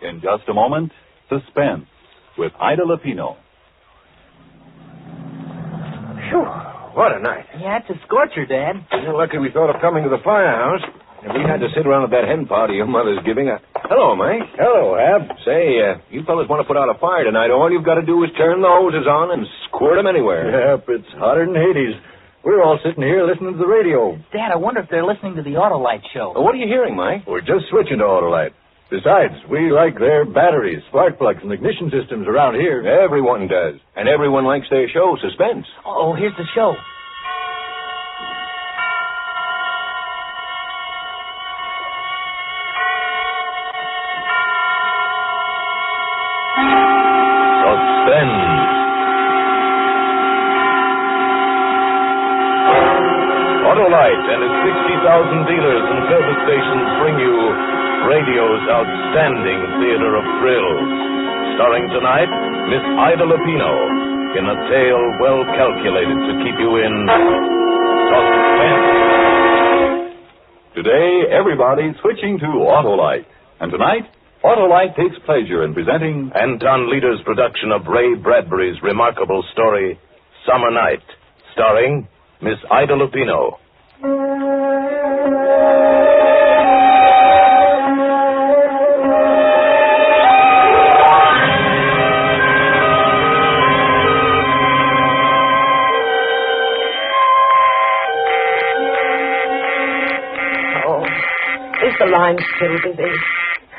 In just a moment, Suspense with Ida Lupino. Phew, what a night. Yeah, it's a scorcher, Dad. You're lucky we thought of coming to the firehouse. If we had to sit around at that hen party your mother's giving, Hello, Mike. Hello, Ab. Say, you fellas want to put out a fire tonight. All you've got to do is turn the hoses on and squirt them anywhere. Yep, it's hotter than Hades. We're all sitting here listening to the radio. Dad, I wonder if they're listening to the Autolite show. Well, what are you hearing, Mike? We're just switching to Autolite. Besides, we like their batteries, spark plugs, and ignition systems around here. Everyone does. And everyone likes their show, Suspense. Oh, here's the show. Suspense. Autolite and its 60,000 dealers and service stations bring you radio's outstanding theater of thrills. Starring tonight, Miss Ida Lupino in a tale well calculated to keep you in suspense. Today, everybody's switching to Autolite. And tonight, Autolite takes pleasure in presenting Anton Leader's production of Ray Bradbury's remarkable story, Summer Night, starring Miss Ida Lupino. Is the line still busy?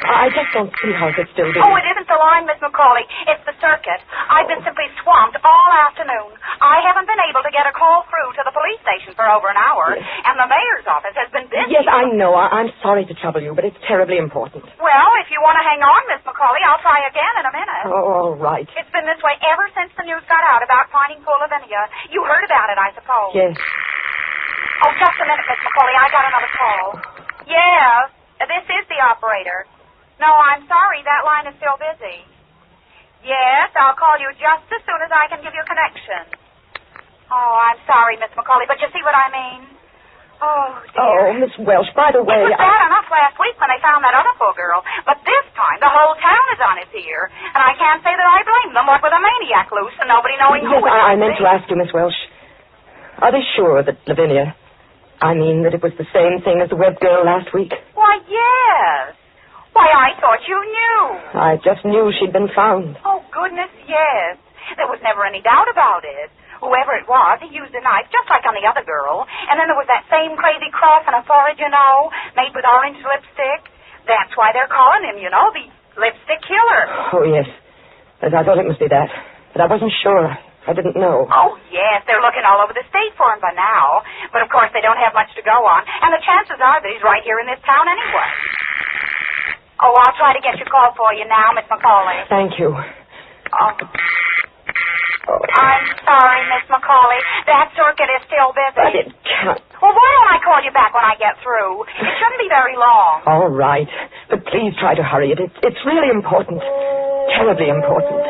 I just don't see how it's still busy. Oh, it isn't the line, Miss McCauley. It's the circuit. I've been simply swamped all afternoon. I haven't been able to get a call through to the police station for over an hour, and the mayor's office has been busy. Yes, I know. I'm sorry to trouble you, but it's terribly important. Well, if you want to hang on, Miss McCauley, I'll try again in a minute. Oh, all right. It's been this way ever since the news got out about finding poor Lavinia. You heard about it, I suppose. Yes. Oh, just a minute, Miss McCauley. I got another call. Yes, this is the operator. No, I'm sorry. That line is still busy. Yes, I'll call you just as soon as I can give you a connection. Oh, I'm sorry, Miss McCauley, but you see what I mean? Oh, dear. Oh, Miss Welsh, by the way... It was bad enough last week when they found that other poor girl, but this time the whole town is on its ear, and I can't say that I blame them, what with a maniac loose and nobody knowing who it I might meant be. to ask you, Miss Welsh. Are they sure that Lavinia... I mean, that it was the same thing as the web girl last week? Why, yes. Why, I thought you knew. I just knew she'd been found. Oh, goodness, yes. There was never any doubt about it. Whoever it was, he used a knife just like on the other girl. And then there was that same crazy cross on her forehead, you know, made with orange lipstick. That's why they're calling him, you know, the lipstick killer. Oh, yes. I thought it must be that. But I wasn't sure. I didn't know. Oh, yes, they're looking all over the state for him by now. But, of course, they don't have much to go on. And the chances are that he's right here in this town anyway. Oh, I'll try to get your call for you now, Miss McCauley. Thank you. Oh. I'm sorry, Miss McCauley. That circuit is still busy. But it can't... Well, why don't I call you back when I get through? It shouldn't be very long. All right. But please try to hurry it. It's really important. Terribly important.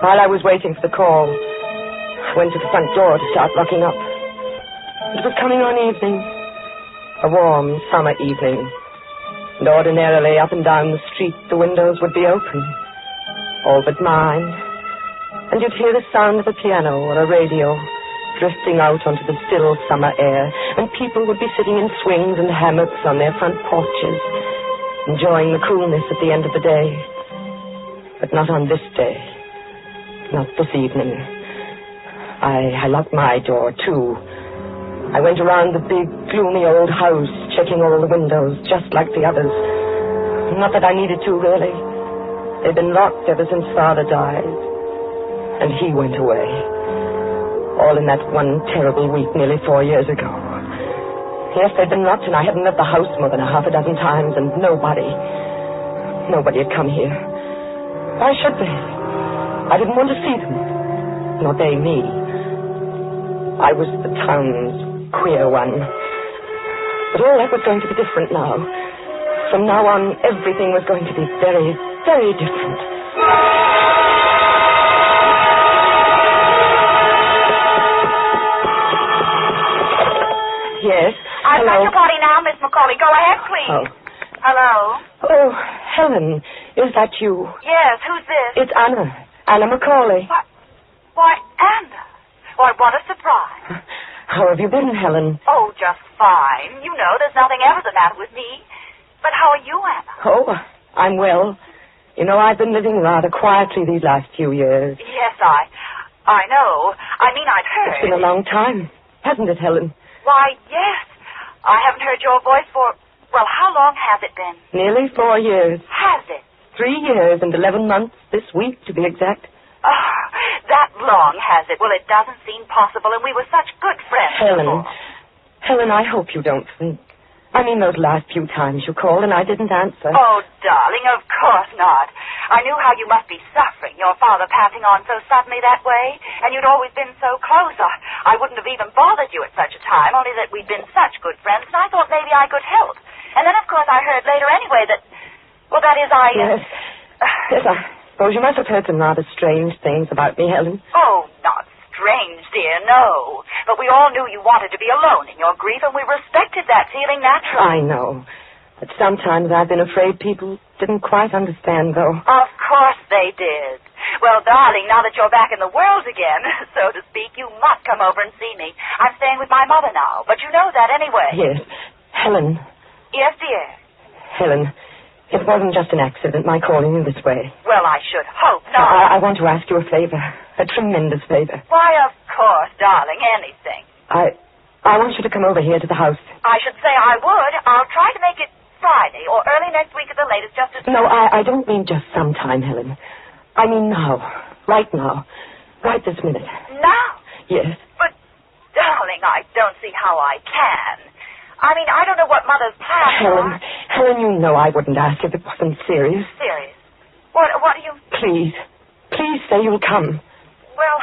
While I was waiting for the call, I went to the front door to start locking up. It was coming on evening. A warm summer evening. And ordinarily, up and down the street, the windows would be open. All but mine. And you'd hear the sound of a piano or a radio drifting out onto the still summer air. And people would be sitting in swings and hammocks on their front porches, enjoying the coolness at the end of the day. But not on this day. Not this evening. I locked my door, too. I went around the big, gloomy old house, checking all the windows, just like the others. Not that I needed to, really. They'd been locked ever since Father died. And he went away. All in that one terrible week nearly 4 years ago. Yes, they'd been locked, and I hadn't left the house more than half a dozen times, and nobody had come here. Why should they? I didn't want to see them. Nor they me. I was the town's queer one. But all that was going to be different now. From now on, everything was going to be very, very different. Yes? I Hello. At your party now, Miss Macaulay. Go ahead, please. Oh. Hello? Oh, Helen, is that you? Yes, who's this? It's Anna. Anna Macaulay. What? Why, Anna. Why, what a surprise. How have you been, Helen? Oh, just fine. You know, there's nothing ever the matter with me. But how are you, Anna? Oh, I'm well. You know, I've been living rather quietly these last few years. Yes, I know. I mean, I'd heard. It's been a long time, hasn't it, Helen? Why, yes. I haven't heard your voice for, well, how long has it been? Nearly 4 years. Has it? 3 years and 11 months this week, to be exact. Oh, that long has it? Well, it doesn't seem possible, and we were such good friends before. Helen, I hope you don't think. I mean, those last few times you called and I didn't answer. Oh, darling, of course not. I knew how you must be suffering, your father passing on so suddenly that way, and you'd always been so close. I wouldn't have even bothered you at such a time, only that we'd been such good friends, and I thought maybe I could help. And then, of course, I heard later anyway that, well, that is, Yes. Yes, I suppose you must have heard some rather strange things about me, Helen. Oh, not strange, dear, no. But we all knew you wanted to be alone in your grief, and we respected that feeling naturally. I know. But sometimes I've been afraid people didn't quite understand, though. Of course they did. Well, darling, now that you're back in the world again, so to speak, you must come over and see me. I'm staying with my mother now, but you know that anyway. Yes. Helen. Yes, dear. Helen, it wasn't just an accident, my calling you this way. Well, I should hope not. I want to ask you a favor. A tremendous favor. Why, of course, darling, anything. I want you to come over here to the house. I should say I would. I'll try to make it Friday or early next week at the latest, just as... No, I don't mean just sometime, Helen. I mean now. Right now. Right this minute. Now? Yes. But, darling, I don't see how I can. I mean, I don't know what Mother's plans are. Helen, you know I wouldn't ask if it wasn't serious. Serious? What do you... Please say you'll come. Well,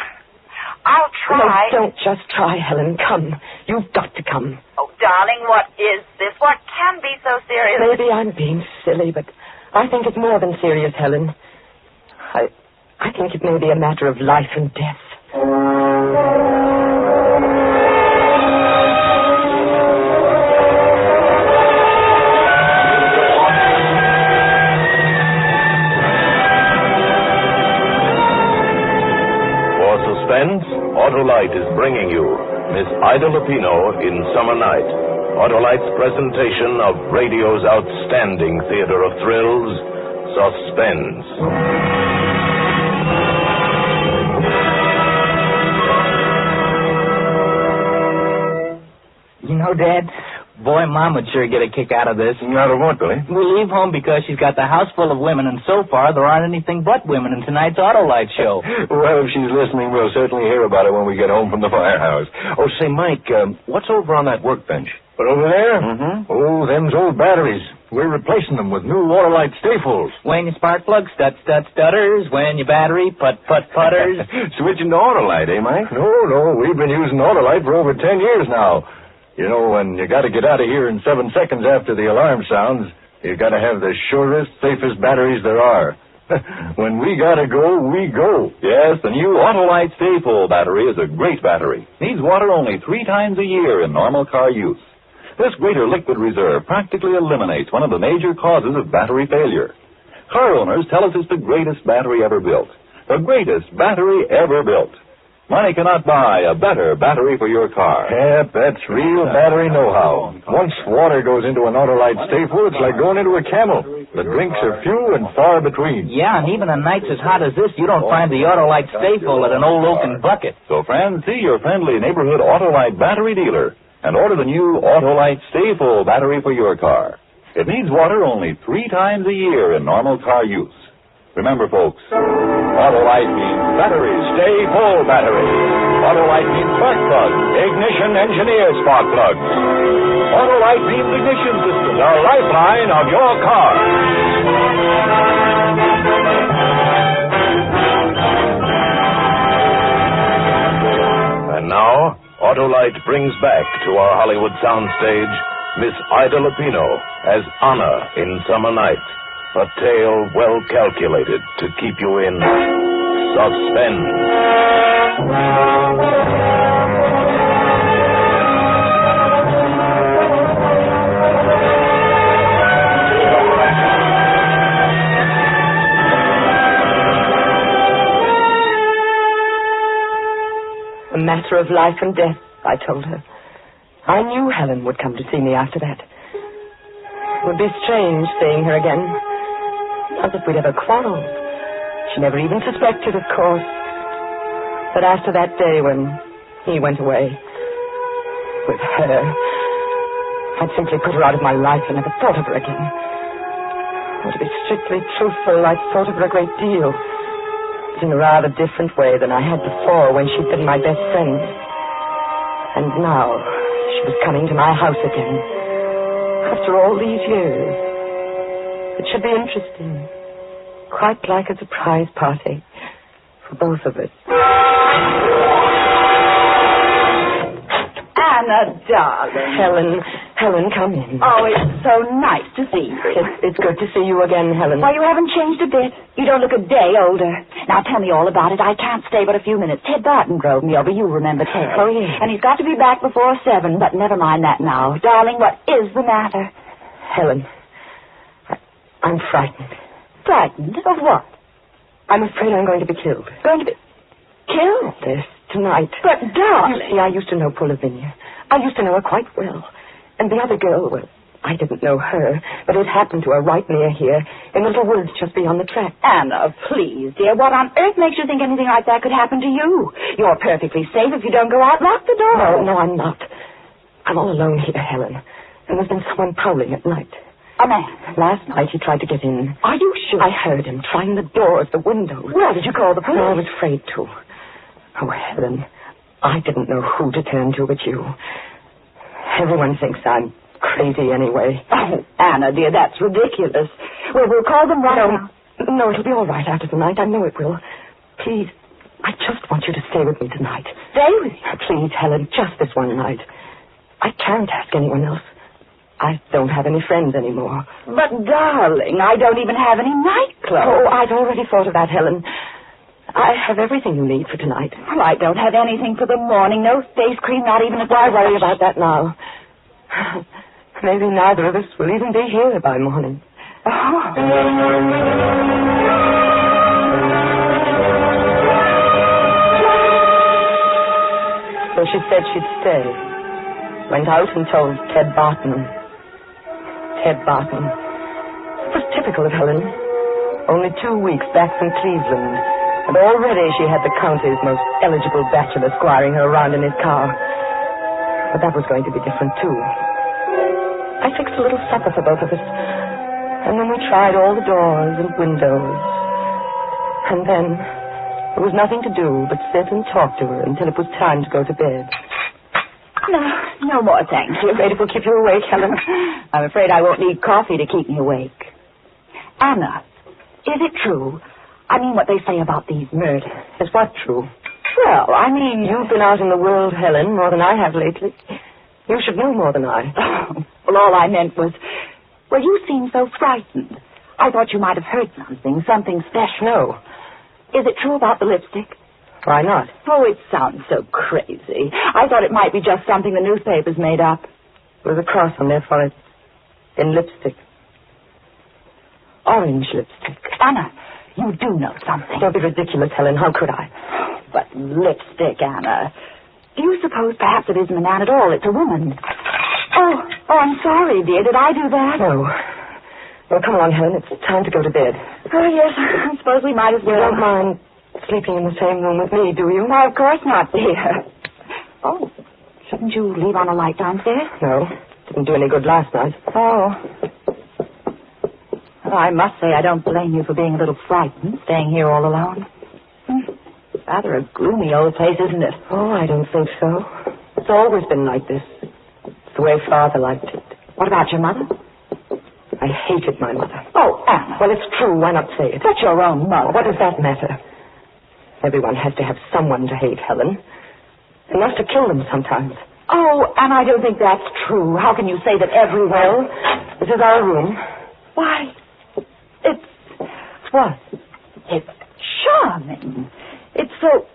I'll try. No, don't just try, Helen. Come. You've got to come. Oh, darling, what is this? What can be so serious? Maybe I'm being silly, but I think it's more than serious, Helen. I think it may be a matter of life and death. Suspense, Autolite is bringing you Miss Ida Lupino in Summer Night. Autolite's presentation of radio's outstanding theater of thrills, Suspense. You know, Dad, boy, Mom would sure get a kick out of this. Out of what, Billy? We leave home because she's got the house full of women, and so far there aren't anything but women in tonight's Autolite show. Well, if she's listening, we'll certainly hear about it when we get home from the firehouse. Oh, say, Mike, what's over on that workbench? But over there? Mm-hmm. Oh, them's old batteries. We're replacing them with new Autolite stayfuls. When your spark plug stutters, when your battery putters. Switching to Autolite, eh, Mike? No, we've been using Autolite for over 10 years now. You know, when you got to get out of here in 7 seconds after the alarm sounds, you got to have the surest, safest batteries there are. When we got to go, we go. Yes, the new Autolite Stay Full battery is a great battery. Needs water only 3 times a year in normal car use. This greater liquid reserve practically eliminates one of the major causes of battery failure. Car owners tell us it's the greatest battery ever built. The greatest battery ever built. Money cannot buy a better battery for your car. Yep, that's real battery know-how. Once water goes into an Autolite Stayful, it's like going into a camel. The drinks are few and far between. Yeah, and even on nights as hot as this, you don't find the Autolite Stay Full at an old oaken bucket. So, friends, see your friendly neighborhood Autolite battery dealer and order the new Autolite Stay Full battery for your car. It needs water only 3 times a year in normal car use. Remember, folks, Autolite means battery, stay full battery. Autolite means spark plug, ignition engineered spark plugs. Autolite means ignition system, the lifeline of your car. And now, Autolite brings back to our Hollywood soundstage Miss Ida Lupino as Anna in Summer Night. A tale well calculated to keep you in suspense. matter of life and death, I told her. I knew Helen would come to see me after that. It would be strange seeing her again. Not that we'd ever quarreled. She never even suspected, of course. But after that day when he went away with her, I'd simply put her out of my life and never thought of her again. Or to be strictly truthful, I thought of her a great deal. But in a rather different way than I had before when she'd been my best friend. And now she was coming to my house again. After all these years. It should be interesting. Quite like a surprise party for both of us. Anna, darling. Helen, come in. Oh, it's so nice to see you. It's good to see you again, Helen. Why, you haven't changed a bit. You don't look a day older. Now, tell me all about it. I can't stay but a few minutes. Ted Barton drove me over. You remember Ted. Oh, yes. And he's got to be back before 7, but never mind that now. Darling, what is the matter? Helen, I'm frightened. Frightened? Of what? I'm afraid I'm going to be killed. Going to be killed? Yes, tonight. But, darling... You see, I used to know poor Lavinia. I used to know her quite well. And the other girl, well, I didn't know her, but it happened to her right near here, in the little woods just beyond the track. Anna, please, dear, what on earth makes you think anything like that could happen to you? You're perfectly safe if you don't go out. Lock the door. No, I'm not. I'm all alone here, Helen. And there's been someone prowling at night. A man? Last night he tried to get in. Are you sure? I heard him trying the doors, the windows. Well, did you call the police? No, I was afraid to. Oh, Helen, I didn't know who to turn to but you. Everyone thinks I'm crazy anyway. Oh, Anna, dear, that's ridiculous. Well, we'll call them right now. No, it'll be all right after the night. I know it will. Please, I just want you to stay with me tonight. Stay with you? Please, Helen, just this one night. I can't ask anyone else. I don't have any friends anymore. But, darling, I don't even have any nightclothes. Oh, I've already thought of that, Helen. I have everything you need for tonight. Well, I don't have anything for the morning. No face cream, not even a... Why worry about that now? Maybe neither of us will even be here by morning. Oh. So she said she'd stay. Went out and told Ted Barton. Ted Barton. It was typical of Helen. Only 2 weeks back from Cleveland, and already she had the county's most eligible bachelor squiring her around in his car. But that was going to be different, too. I fixed a little supper for both of us, and then we tried all the doors and windows. And then there was nothing to do but sit and talk to her until it was time to go to bed. No more, thanks. You're afraid it will keep you awake, Helen? I'm afraid I won't need coffee to keep me awake. Anna, is it true? I mean what they say about these murders. Is what true? Well, I mean... You've been out in the world, Helen, more than I have lately. You should know more than I. Well, all I meant was... Well, you seem so frightened. I thought you might have heard something special. No. Is it true about the lipstick? Why not? Oh, it sounds so crazy. I thought it might be just something the newspapers made up. With a cross on their foreheads. In lipstick. Orange lipstick. Anna, you do know something. Don't be ridiculous, Helen. How could I? But lipstick, Anna. Do you suppose perhaps it isn't a man at all? It's a woman. Oh, I'm sorry, dear. Did I do that? No. Well, come on, Helen. It's time to go to bed. Oh, yes. I suppose we might as well. You don't mind sleeping in the same room with me, do you? No, of course not, dear. Oh, shouldn't you leave on a light downstairs? No. Didn't do any good last night. Oh. Well, I must say I don't blame you for being a little frightened, staying here all alone. Rather a gloomy old place, isn't it? Oh, I don't think so. It's always been like this. It's the way Father liked it. What about your mother? I hated my mother. Oh, Anna. Well, it's true. Why not say it? That's your own mother. What does that matter? Everyone has to have someone to hate, Helen. Enough to kill them sometimes. Oh, and I don't think that's true. How can you say that everyone... Well, this is our room. Why, it's... What? It's charming. It's so...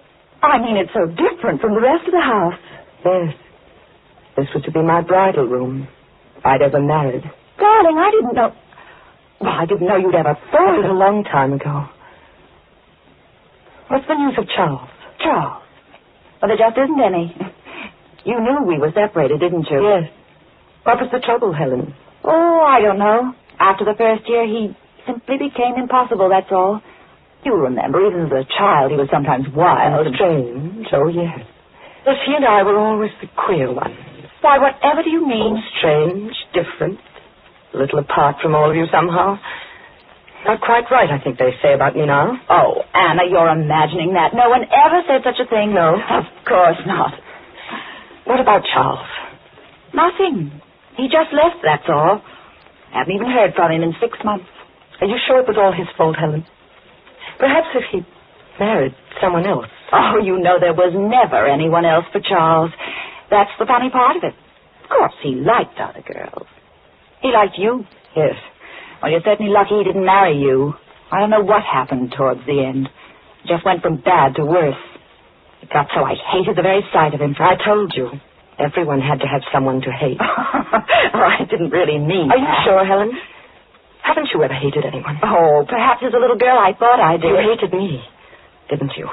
it's so different from the rest of the house. Yes. This was to be my bridal room. If I'd ever married. Darling, I didn't know... Well, I didn't know you'd ever thought... It was a long time ago. What's the news of Charles? Charles? Well, there just isn't any. You knew we were separated, didn't you? Yes. What was the trouble, Helen? Oh, I don't know. After the first year, he simply became impossible, that's all. You remember, even as a child, he was sometimes wild. Strange. Oh, yes. Yes, he and I were always the queer ones. Why, whatever do you mean? Strange, different, a little apart from all of you somehow. Not quite right, I think they say about me now. Oh, Anna, you're imagining that. No one ever said such a thing. No? Of course not. What about Charles? Nothing. He just left, that's all. Haven't even heard from him in 6 months. Are you sure it was all his fault, Helen? Perhaps if he married someone else. Oh, you know there was never anyone else for Charles. That's the funny part of it. Of course, he liked other girls. He liked you. Yes. Well, you're certainly lucky he didn't marry you. I don't know what happened towards the end. It just went from bad to worse. It got so I hated the very sight of him. I told you. Everyone had to have someone to hate. Oh, I didn't really mean Are you that. sure, Helen? Haven't you ever hated anyone? Oh, perhaps as a little girl I thought I did. You hated me, didn't you?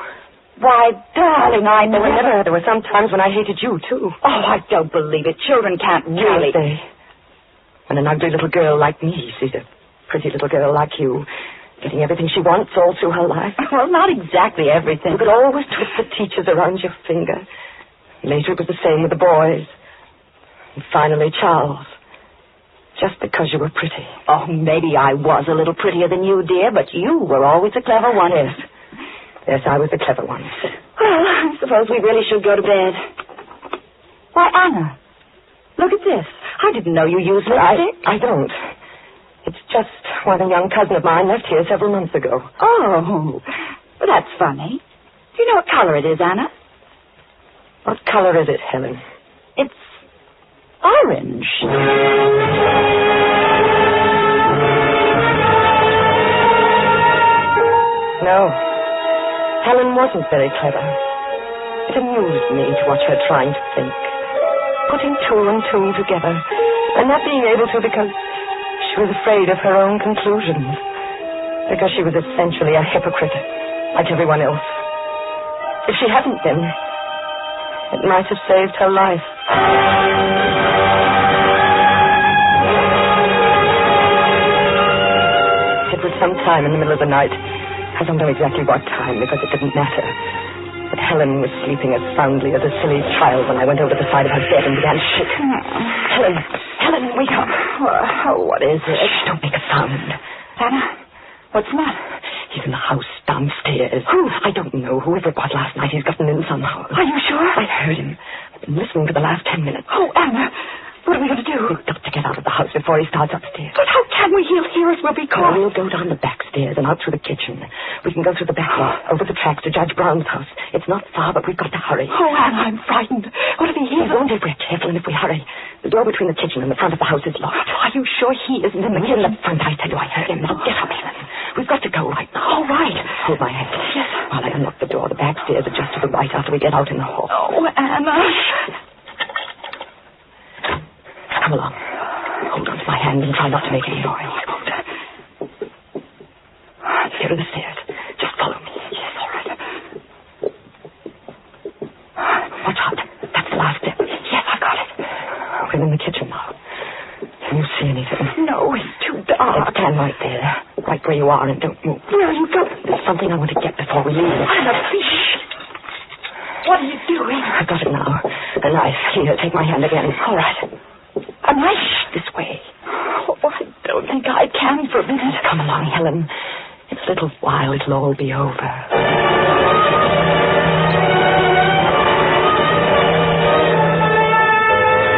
Why, darling, I never... There were some times when I hated you, too. Oh, I don't believe it. Children can't really... Can't they? When an ugly little girl like me sees a pretty little girl like you getting everything she wants all through her life. Well, not exactly everything. You could always twist the teachers around your finger. Later it was the same with the boys. And finally Charles. Just because you were pretty. Oh, maybe I was a little prettier than you, dear, but you were always a clever one. Yes. Yes, I was the clever one. Well, I suppose we really should go to bed. Why, Anna, look at this. I didn't know you used lipstick. I don't. It's just one young cousin of mine left here several months ago. Oh, well, that's funny. Do you know what color it is, Anna? What color is it, Helen? It's orange. No. Helen wasn't very clever. It amused me to watch her trying to think. Putting two and two together. And not being able to because she was afraid of her own conclusions. Because she was essentially a hypocrite, like everyone else. If she hadn't been, it might have saved her life. It was sometime in the middle of the night. I don't know exactly what time because it didn't matter. But Helen was sleeping as soundly as a silly child when I went over to the side of her bed and began shaking. Helen, wake up. Oh, what is it? Shh, don't make a sound. Anna, what's the matter? He's in the house downstairs. Who? I don't know. Whoever it was last night, he's gotten in somehow. Are you sure? I heard him. I've been listening for the last 10 minutes. Oh, Anna, what are we going to do? We've got to get out of the house before he starts upstairs. But how can we? He'll hear us. We'll be caught. We'll go down the back stairs and out through the kitchen. We can go through the back lot, over the tracks to Judge Brown's house. It's not far, but we've got to hurry. Oh, Anna, I'm frightened. What if he hears He won't if we're careful and if we hurry. The door between the kitchen and the front of the house is locked. Are you sure he isn't in the In kitchen? the front, I tell you, I heard him. Now get up, Helen. We've got to go right now. All right. Hold my hand. Yes. While I unlock the door, the back stairs are just to the right after we get out in the hall. Oh, Anna. Come along. Hold on to my hand and try not to make any noise. I won't. Here are the stairs. Just follow me. Yes, all right. Watch out. That's the last step. Yes, I got it. We're in the kitchen now. Can you see anything? No, it's too dark. Stand right there. Right where you are and don't move. Where are you going? There's something I want to get before we leave. Anna, please. What are you doing? I've got it now. A knife. Here, take my hand again. All right. A knife? This way. Oh, I don't think I can for a minute. Come along, Helen. In a little while, it'll all be over.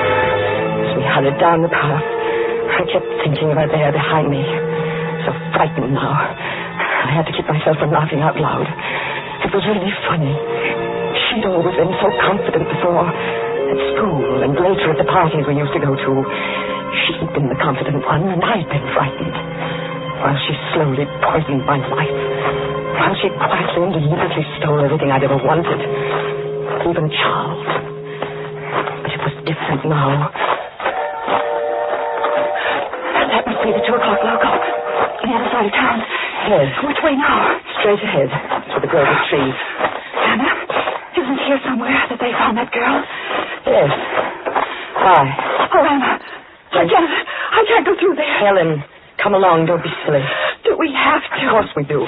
As we hurried down the path, I kept thinking of her there behind me. So frightened now. I had to keep myself from laughing out loud. It was really funny. She'd always been so confident before. At school and later at the parties we used to go to. She'd been the confident one, and I'd been frightened. While she slowly poisoned my life. While she quietly and deliberately stole everything I'd ever wanted. Even Charles. But it was different now. That must be the 2 o'clock local. On the other side of town. Yes. Which way now? Straight ahead, to the grove of trees. Anna, isn't here somewhere? they found that girl? Yes. Why? Oh, Anna. I can't go through there. Helen, come along. Don't be silly. Do we have to? Of course we do.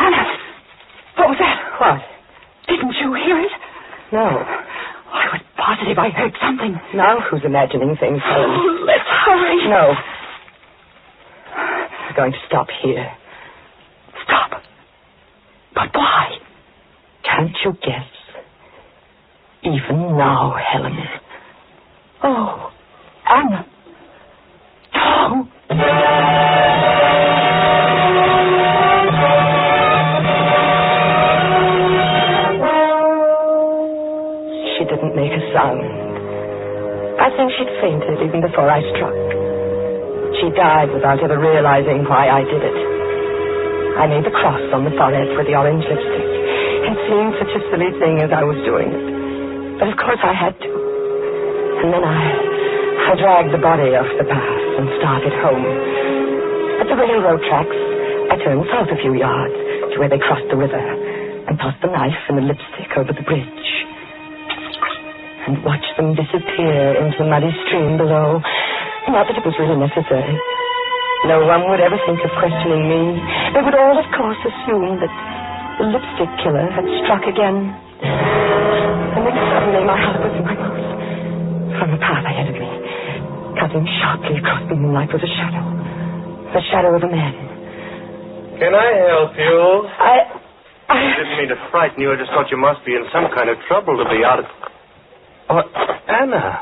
Anna, what was that? What? Didn't you hear it? No. I was positive I heard something. Now who's imagining things, Helen? Oh, let's hurry. No. We're going to stop here. Stop. But why? Can't you guess? Even now, Helen. Oh, Anna. No. She didn't make a sound. I think she'd fainted even before I struck. She died without ever realizing why I did it. I made the cross on the forehead for the orange lipstick. It seemed such a silly thing as I was doing it. But of course I had to. And then I dragged the body off the path and started home. At the railroad tracks, I turned south a few yards to where they crossed the river and tossed the knife and the lipstick over the bridge and watched them disappear into the muddy stream below. Not that it was really necessary. No one would ever think of questioning me. They would all, of course, assume that the lipstick killer had struck again. And then suddenly my heart was in my mouth. From the path ahead of me, cutting sharply across the moonlight, was a shadow. The shadow of a man. Can I help you? I didn't mean to frighten you. I just thought you must be in some kind of trouble to be out of... Oh, Anna.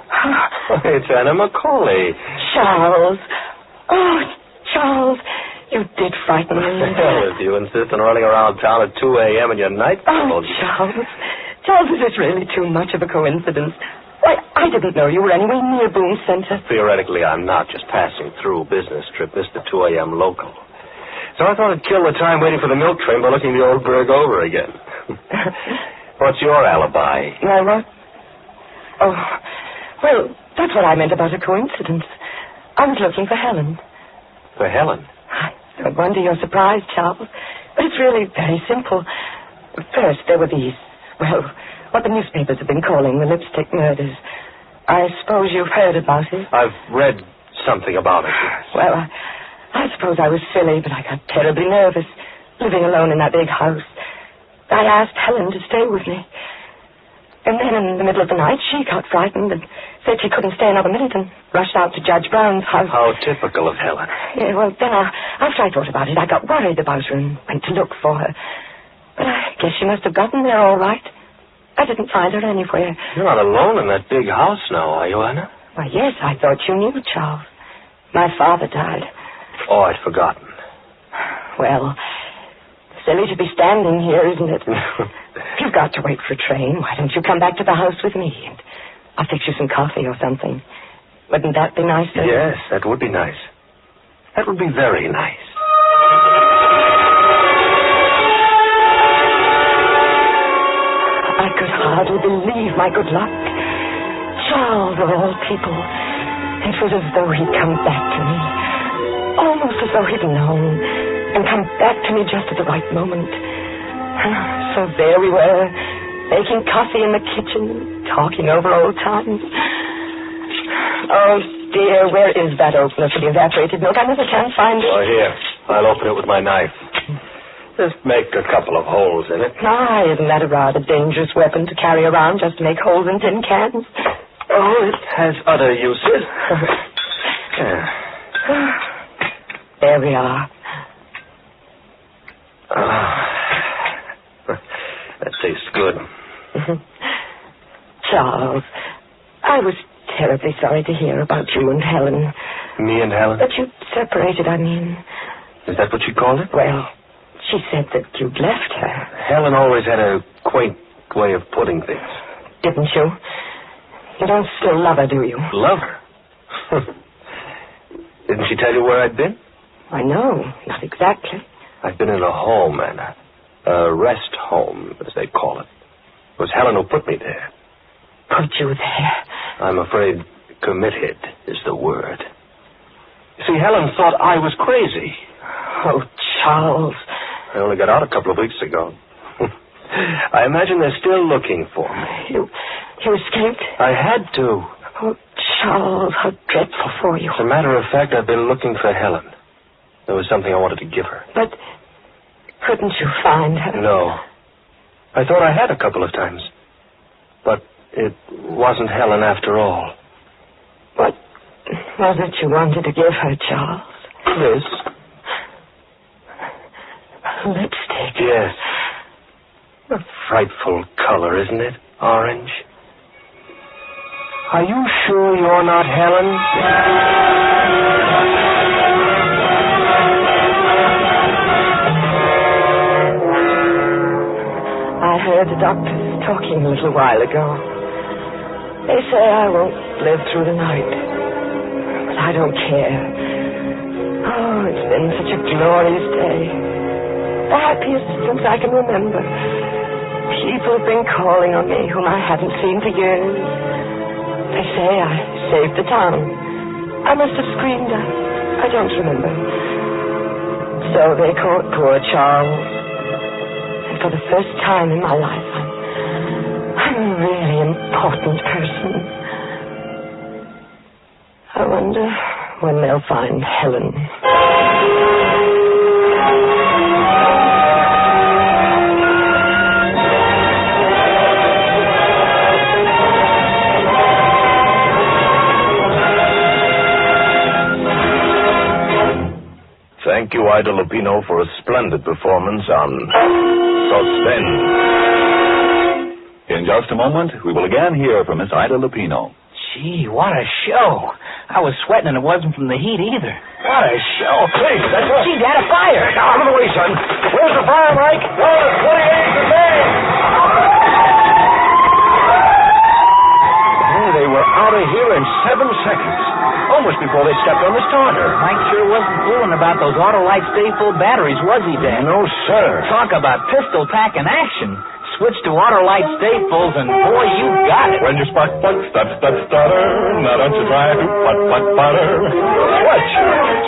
It's Anna Macaulay. Charles. Oh, Charles. You did frighten me. Well, if you insist on running around town at 2 a.m. in your night clothes... Oh, Charles. Charles, is this really too much of a coincidence? Why, I didn't know you were anywhere near Boone Center. Theoretically, I'm not. Just passing through. Business trip. Missed the 2 a.m. local. So I thought I'd kill the time waiting for the milk train by looking the old burg over again. What's your alibi? My what? Oh, well, that's what I meant about a coincidence. I was looking for Helen. For Helen? I don't wonder you're surprised, Charles. But it's really very simple. First, there were these, well, what the newspapers have been calling the lipstick murders. I suppose you've heard about it. I've read something about it. Well, I suppose I was silly, but I got terribly nervous, living alone in that big house. I asked Helen to stay with me. And then in the middle of the night, she got frightened and said she couldn't stay another minute and rushed out to Judge Brown's house. How typical of Helen. Yeah, well, then after I thought about it, I got worried about her and went to look for her. But I guess she must have gotten there all right. I didn't find her anywhere. You're not alone in that big house now, are you, Anna? Why, yes, I thought you knew, Charles. My father died. Oh, I'd forgotten. Well, silly to be standing here, isn't it? You've got to wait for a train. Why don't you come back to the house with me? And I'll fix you some coffee or something. Wouldn't that be nice? Yes, that would be nice. That would be very nice. I could hardly believe my good luck. Charles, of all people. It was as though he'd come back to me. Almost as though he'd known and come back to me just at the right moment. So there we were, making coffee in the kitchen, talking over old times. Oh, dear, where is that opener for the evaporated milk? I never can find it. Oh, here. I'll open it with my knife. Just make a couple of holes in it. Ah, isn't that a rather dangerous weapon to carry around just to make holes in tin cans? Oh, it has other uses. There we are. That tastes good. Charles, I was terribly sorry to hear about you and Helen. Me and Helen? That you separated, I mean. Is that what you called it? Well, she said that you'd left her. Helen always had a quaint way of putting things. Didn't you? You don't still love her, do you? Love her? Didn't she tell you where I'd been? I know, not exactly. I've been in a home, Anna. A rest home, as they call it. It was Helen who put me there. Put you there? I'm afraid committed is the word. You see, Helen thought I was crazy. Oh, Charles. I only got out a couple of weeks ago. I imagine they're still looking for me. You escaped? I had to. Oh, Charles, how dreadful for you. As a matter of fact, I've been looking for Helen. There was something I wanted to give her. But couldn't you find her? No. I thought I had a couple of times. But it wasn't Helen after all. What was it you wanted to give her, Charles? This. Lipstick. Yes. A frightful color, isn't it? Orange. Are you sure you're not Helen? I heard the doctors talking a little while ago. They say I won't live through the night. But I don't care. Oh, it's been such a glorious day. The happiest since I can remember. People have been calling on me whom I hadn't seen for years. They say I saved the town. I must have screamed. I don't remember. So they caught poor Charles. And for the first time in my life, I'm a really important person. I wonder when they'll find Helen. Thank you, Ida Lupino, for a splendid performance on Suspense. In just a moment, we will again hear from Miss Ida Lupino. Gee, what a show. I was sweating and it wasn't from the heat either. What a show. Hey, that's right. Gee, Dad, a fire. Now, out of the way, son. Where's the fire, Mike? Well, it's 28 to bed. They were out of here in 7 seconds. Almost before they stepped on the starter. Mike sure wasn't fooling about those Autolite stay-full batteries, was he, Dad? No, sir. Talk about pistol pack in action. Switch to Autolite stay-fulls, and boy, you got it. When your spark plug stutter, now don't you try to putter. Switch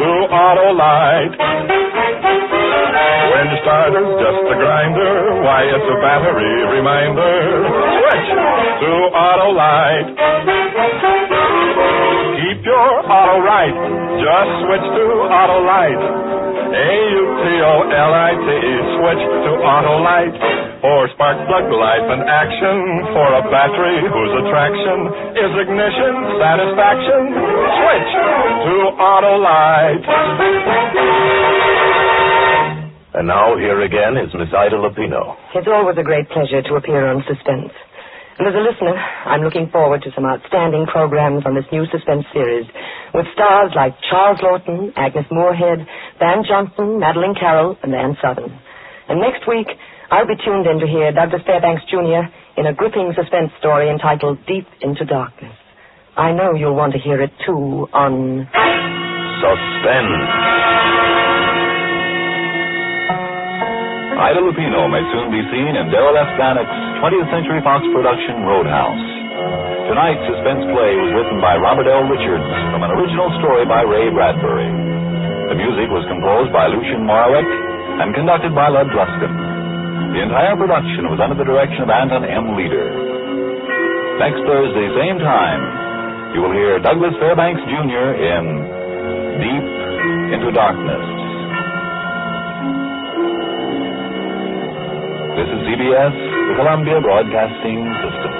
to Autolite. When your starter's just a grinder, why, it's a battery reminder. Switch to Autolite. Keep your auto right. Just switch to Autolite. Autolite. Switch to Autolite. For spark plug life and action. For a battery whose attraction is ignition satisfaction. Switch to Autolite. And now, here again is Miss Ida Lupino. It's always a great pleasure to appear on Suspense. And as a listener, I'm looking forward to some outstanding programs on this new Suspense series with stars like Charles Lawton, Agnes Moorehead, Van Johnson, Madeline Carroll, and Ann Southern. And next week, I'll be tuned in to hear Douglas Fairbanks Jr. in a gripping suspense story entitled Deep into Darkness. I know you'll want to hear it, too, on Suspense. Ida Lupino may soon be seen in Darrell F. Zanuck's 20th Century Fox production Roadhouse. Tonight's suspense play was written by Robert L. Richards from an original story by Ray Bradbury. The music was composed by Lucien Morawick and conducted by Lud Gluskin. The entire production was under the direction of Anton M. Leader. Next Thursday, same time, you will hear Douglas Fairbanks Jr. in Deep into Darkness. This is CBS, the Columbia Broadcasting System.